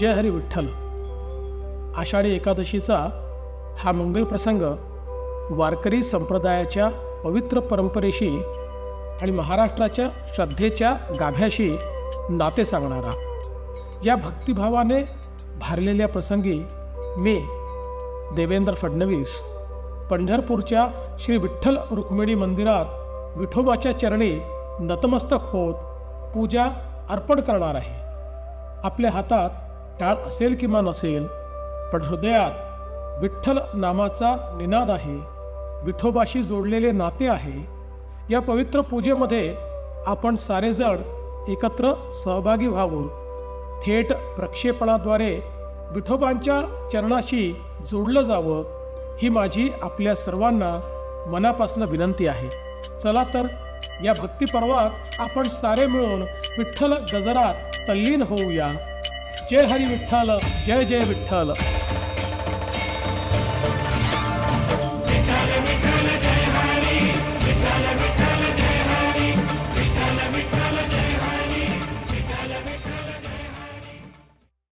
जय हरी विठ्ठल। आषाढी एकादशीचा हा मंगल प्रसंग वारकरी संप्रदायाच्या पवित्र परंपरेशी आणि महाराष्ट्राच्या श्रद्धेच्या गाभ्याशी नाते सांगणारा, या भक्तिभावाने भारलेल्या प्रसंगी मी देवेंद्र फडणवीस पंढरपूरच्या श्री विठ्ठल रुक्मिणी मंदिरात विठोबाच्या चरणी नतमस्तक होत पूजा अर्पण करणार आहे। आपल्या हातात टाळ असेल किंवा नसेल, पण हृदयात विठ्ठल नामाचा निनाद आहे, विठोबाशी जोडलेले नाते आहे। या पवित्र पूजेमध्ये आपण सारेजण एकत्र सहभागी व्हावून थेट प्रक्षेपणाद्वारे विठोबांच्या चरणाशी जोडलं जावं, ही माझी आपल्या सर्वांना मनापासून विनंती आहे। चला तर या भक्तिपर्वात आपण सारे मिळून विठ्ठल गजरात तल्लीन होऊया। जय हरी विठ्ठल, जय जय विठ्ठल।